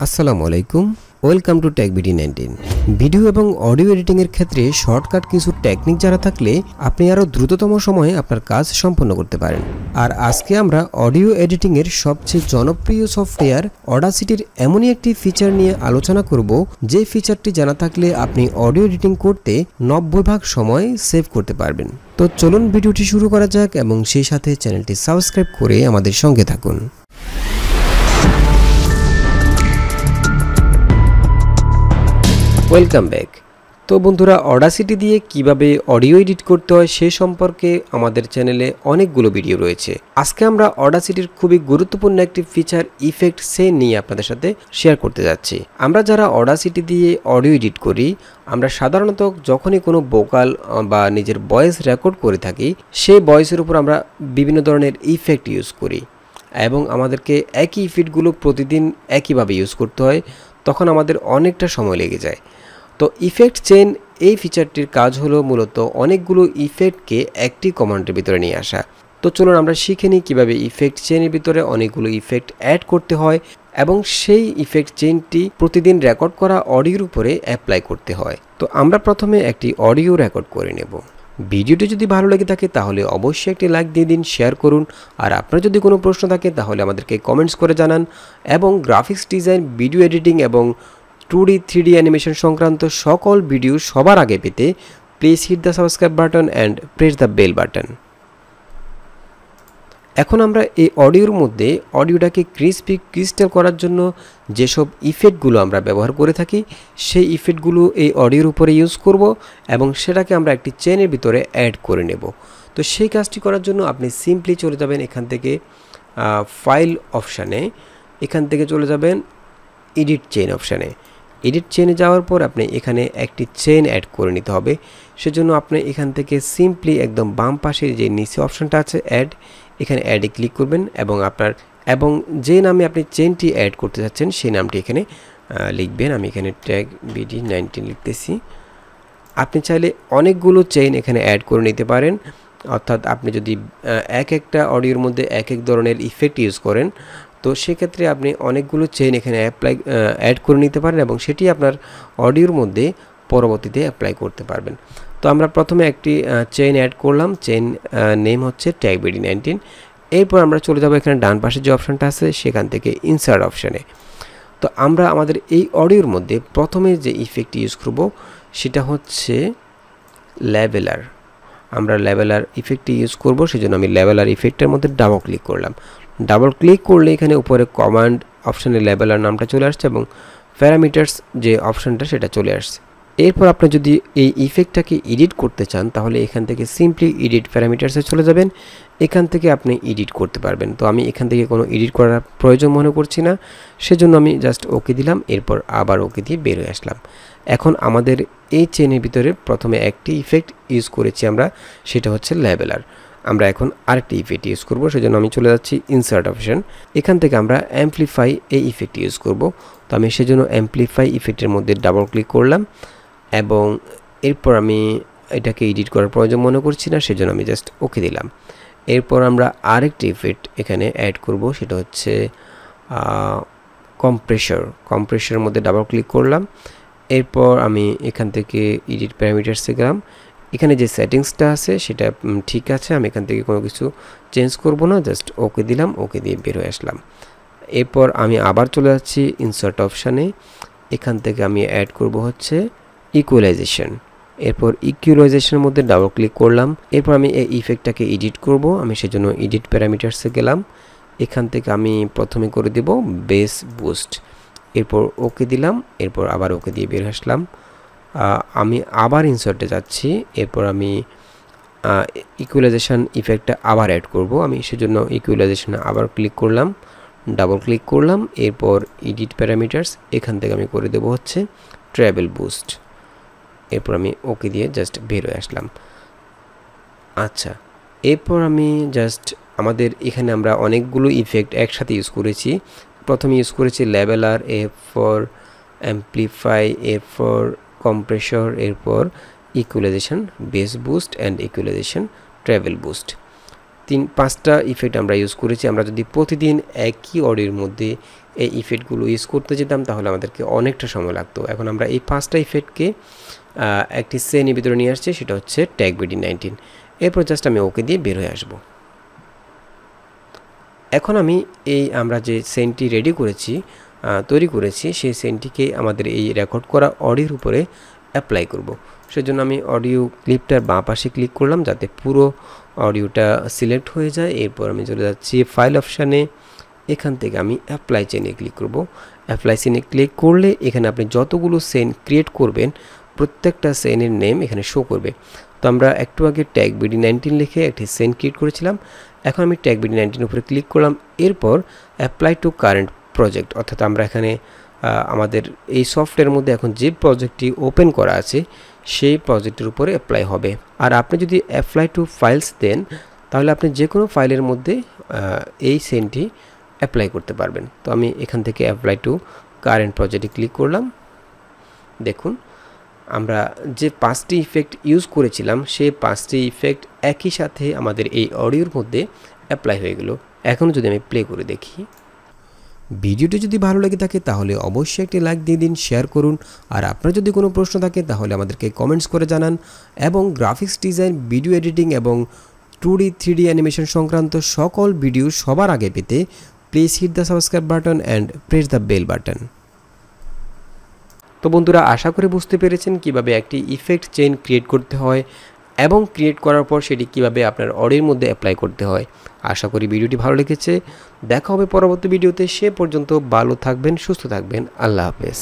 আসসালামু আলাইকুম, welcome to tech BD 19। Video এবং অডিও এডিটিং এর ক্ষেত্রে শর্টকাট কিছু টেকনিক জানা থাকলে আপনি আরো দ্রুততম সময়ে আপনার কাজ সম্পন্ন করতে পারেন। আর আজকে আমরা অডিও এডিটিং এর সবচেয়ে জনপ্রিয় সফটওয়্যার অডাসিটির এমনই একটি ফিচার নিয়ে আলোচনা করব, যে ফিচারটি জানা থাকলে আপনি অডিও এডিটিং করতে 90% সময় সেভ করতে পারবেন। তো চলুন ভিডিওটি শুরু করা যাক এবং সেই সাথে চ্যানেলটি সাবস্ক্রাইব করে আমাদের সঙ্গে থাকুন। Welcome back. তো বন্ধুরা, অডাসিটি দিয়ে কিভাবে অডিও এডিট করতে হয় সে সম্পর্কে আমাদের চ্যানেলে অনেকগুলো ভিডিও রয়েছে। আজকে আমরা অডাসিটির খুবই গুরুত্বপূর্ণ একটি ফিচার ইফেক্ট চেইন নিয়ে আপনাদের সাথে শেয়ার করতে যাচ্ছি। আমরা যারা অডাসিটি দিয়ে অডিও এডিট করি, আমরা সাধারণত যখনই কোনো ভোকাল বা নিজের ভয়েস রেকর্ড করে থাকি, সেই ভয়েসের উপর আমরা বিভিন্ন ধরনের ইফেক্ট ইউজ করি এবং আমাদেরকে একই ইফেক্টগুলো প্রতিদিন একইভাবে ইউজ করতে হয়, তখন আমাদের অনেকটা সময় লেগে যায়। তো ইফেক্ট চেইন এই ফিচারটির কাজ হলো মূলত অনেকগুলো ইফেক্টকে একটি কমান্ডের ভিতরে নিয়ে আসা। তো চলুন আমরা শিখে নিই কীভাবে ইফেক্ট চেইনের ভিতরে অনেকগুলো ইফেক্ট অ্যাড করতে হয় এবং সেই ইফেক্ট চেইনটি প্রতিদিন রেকর্ড করা অডিওর উপরে অ্যাপ্লাই করতে হয়। তো আমরা প্রথমে একটি অডিও রেকর্ড করে নেব। ভিডিওটি যদি ভালো লেগে থাকে তাহলে অবশ্যই একটি লাইক দিয়ে দিন, শেয়ার করুন। আর আপনার যদি কোনো প্রশ্ন থাকে তাহলে আমাদেরকে কমেন্টস করে জানান। এবং গ্রাফিক্স ডিজাইন, ভিডিও এডিটিং এবং 2D 3D অ্যানিমেশন সংক্রান্ত সকল ভিডিও সবার আগে পেতে please hit the subscribe button and press the bell button. এখন আমরা এই অডিওর মধ্যে অডিওটাকে ক্রিস্টাল করার জন্য যেসব ইফেক্টগুলো আমরা ব্যবহার করে থাকি, সেই ইফেক্টগুলো এই অডিওর উপরে ইউজ করব এবং সেটাকে আমরা একটি চেইনের ভিতরে অ্যাড করে নেব। তো সেই কাজটি করার জন্য আপনি সিম্পলি চলে যাবেন এখান থেকে ফাইল অপশানে, এখান থেকে চলে যাবেন এডিট চেইন অপশানে। এডিট চেইনে যাওয়ার পর আপনি এখানে একটি চেইন অ্যাড করে নিতে হবে। সেজন্য আপনি এখান থেকে সিম্পলি একদম বাম পাশে যে নিচে অপশানটা আছে অ্যাড, এখানে অ্যাডে ক্লিক করবেন এবং যে নামে আপনি চেইনটি অ্যাড করতে চাচ্ছেন সেই নামটি এখানে লিখবেন। আমি এখানে ট্যাগ বিডি 19 লিখতেছি। আপনি চাইলে অনেকগুলো চেইন এখানে অ্যাড করে নিতে পারেন, অর্থাৎ আপনি যদি একটা অডিওর মধ্যে এক ধরনের ইফেক্ট ইউজ করেন, তো সেক্ষেত্রে আপনি অনেকগুলো চেইন এখানে অ্যাড করে নিতে পারেন এবং সেটি আপনার অডিওর মধ্যে পরবর্তীতে অ্যাপ্লাই করতে পারবেন। তো আমরা প্রথমে একটি চেইন অ্যাড করলাম, চেইন নেম হচ্ছে ট্যাগ বিডি 19। এরপর আমরা চলে যাব এখানে ডান পাশে যে অপশানটা আছে সেখান থেকে ইনসার্ট অপশানে। তো আমরা আমাদের এই অডিওর মধ্যে প্রথমে যে ইফেক্ট ইউজ করব সেটা হচ্ছে লেভেলার। আমরা লেভেলার ইফেক্টটি ইউজ করব, সেজন্য আমি লেভেলার ইফেক্টের মধ্যে ডাবল ক্লিক করলাম। ডাবল ক্লিক করলে এখানে উপরে কমান্ড অপশানে লেভেলার নামটা চলে আসছে এবং প্যারামিটার্স যে অপশানটা সেটা চলে আসছে। এরপর আপনি যদি এই ইফেক্টটাকে এডিট করতে চান তাহলে এখান থেকে সিম্পলি এডিট প্যারামিটার্সে চলে যাবেন, এখান থেকে আপনি এডিট করতে পারবেন। তো আমি এখান থেকে কোনো এডিট করার প্রয়োজন মনে করছি না, সেজন্য আমি জাস্ট ওকে দিলাম, এরপর আবার ওকে দিয়ে বের হয়ে আসলাম। এখন আমাদের এই চেইনের ভিতরে প্রথমে একটি ইফেক্ট ইউজ করেছি আমরা, সেটা হচ্ছে লেভেলার। আমরা এখন আরেকটি ইফেক্ট ইউজ করব, সেজন্য আমি চলে যাচ্ছি ইনসার্ট অপশন। এখান থেকে আমরা অ্যাম্পলিফাই এই ইফেক্ট ইউজ করব। তো আমি সেজন্য অ্যাম্পলিফাই ইফেক্টের মধ্যে ডাবল ক্লিক করলাম এবং এরপর আমি এটাকে এডিট করার প্রয়োজন মনে করছি না, সেজন্য আমি জাস্ট ওকে দিলাম। এরপর আমরা আরেকটি ইফেক্ট এখানে অ্যাড করব, সেটা হচ্ছে কম্প্রেসরের মধ্যে ডাবল ক্লিক করলাম। এরপর আমি এখান থেকে এডিট প্যারামিটার্সে গেলাম, এখানে যে সেটিংসটা আছে সেটা ঠিক আছে, আমি এখান থেকে কোনো কিছু চেঞ্জ করব না, জাস্ট ওকে দিলাম, ওকে দিয়ে বের হয়ে আসলাম। এরপর আমি আবার চলে যাচ্ছি ইনসার্ট অপশানে, এখান থেকে আমি অ্যাড করব হচ্ছে ইকুয়ালাইজেশন। এরপর ইকুয়ালাইজেশনের মধ্যে ডাবল ক্লিক করলাম। এরপর আমি এই ইফেক্টটাকে এডিট করব, আমি সেজন্য এডিট প্যারামিটার্সে গেলাম, এখান থেকে আমি প্রথমে করে দেব বেস বুস্ট, এরপর ওকে দিলাম, এরপর আবার ওকে দিয়ে বের আসলাম। আমি আবার ইনসার্টে যাচ্ছি, এরপর আমি ইকুয়ালাইজেশন ইফেক্টটা আবার অ্যাড করব, আমি সেজন্য ইকুয়ালাইজেশনে আবার ক্লিক করলাম, ডাবল ক্লিক করলাম, এরপর এডিট প্যারামিটার্স, এখান থেকে আমি করে দেব হচ্ছে ট্র্যাভেল বুস্ট, এরপর আমি ওকে দিয়ে জাস্ট বের হয়ে আসলাম। আচ্ছা, এরপর আমি জাস্ট আমাদের এখানে আমরা অনেকগুলো ইফেক্ট একসাথে ইউজ করেছি। প্রথমে ইউজ করেছি লেভেলার, এরপর অ্যাম্পলিফাই, এরপর কম্প্রেসর, এরপর equalisation base boost and equalisation travel boost. 5টা ইফেক্ট আমরা ইউজ করেছি। আমরা যদি প্রতিদিন একই অডিওর মধ্যে এই ইফেক্টগুলো ইউজ করতে যেতাম তাহলে আমাদেরকে অনেকটা সময় লাগতো। এখন আমরা এই 5টা ইফেক্টকে একটি শ্রেণীর ভিতরে নিয়ে আসছি, সেটা হচ্ছে ট্যাগ BD19। এরপর জাস্ট আমি ওকে দিয়ে বের হয়ে আসব। এখন আমি আমরা যে সেন্টটি রেডি করেছি, তৈরি করেছি, সেই সেন্টটিকে আমাদের এই রেকর্ড করা অডিওর উপরে অ্যাপ্লাই করব। সেজন্য আমি অডিও ক্লিপটার বাঁ পাশে ক্লিক করলাম যাতে পুরো অডিওটা সিলেক্ট হয়ে যায়। এরপর আমি চলে যাচ্ছি ফাইল অপশানে, এখান থেকে আমি অ্যাপ্লাই চেনে ক্লিক করব। অ্যাপ্লাই চেনে ক্লিক করলে এখানে আপনি যতগুলো সেন ক্রিয়েট করবেন প্রত্যেকটা সেনের নেম এখানে শো করবে। তো আমরা একটু আগে ট্যাগ BD19 লিখে একটি সেন ক্রিয়েট করেছিলাম। এখন আমি ট্যাগ BD19 উপরে ক্লিক করলাম। এরপর অ্যাপ্লাই টু কারেন্ট প্রজেক্ট, অর্থাৎ আমরা এখানে আমাদের এই সফটওয়্যারের মধ্যে এখন যে প্রজেক্টটি ওপেন করা আছে সেই প্রজেক্টের উপরে অ্যাপ্লাই হবে। আর আপনি যদি অ্যাপ্লাই টু ফাইলস দেন তাহলে আপনি যে কোনো ফাইলের মধ্যে এই সেনটি অ্যাপ্লাই করতে পারবেন। তো আমি এখান থেকে অ্যাপ্লাই টু কারেন্ট প্রজেক্টে ক্লিক করলাম। দেখুন আমরা যে 5টি ইফেক্ট ইউজ করেছিলাম সেই 5টি ইফেক্ট একই সাথে আমাদের এই অডিওর মধ্যে অ্যাপ্লাই হয়ে গেল। এখন যদি আমি প্লে করে দেখি, ভিডিওটি যদি ভালো লেগে থাকে তাহলে অবশ্যই একটি লাইক দিয়ে দিন, শেয়ার করুন। আর আপনার যদি কোনো প্রশ্ন থাকে তাহলে আমাদেরকে কমেন্টস করে জানান। এবং গ্রাফিক্স ডিজাইন, ভিডিও এডিটিং এবং 2D 3D অ্যানিমেশন সংক্রান্ত সকল ভিডিও সবার আগে পেতে please hit the subscribe button and press the bell button. তো বন্ধুরা, আশা করে বুঝতে পেরেছেন কিভাবে একটি ইফেক্ট চেইন ক্রিয়েট করতে হয় এবং ক্রিয়েট করার পর সেটি কিভাবে আপনার অডিওর মধ্যে অ্যাপ্লাই করতে হয়। আশা করি ভিডিওটি ভালো লেগেছে। দেখা হবে পরবর্তী ভিডিওতে। সে পর্যন্ত ভালো থাকবেন, সুস্থ থাকবেন। আল্লাহ হাফেজ।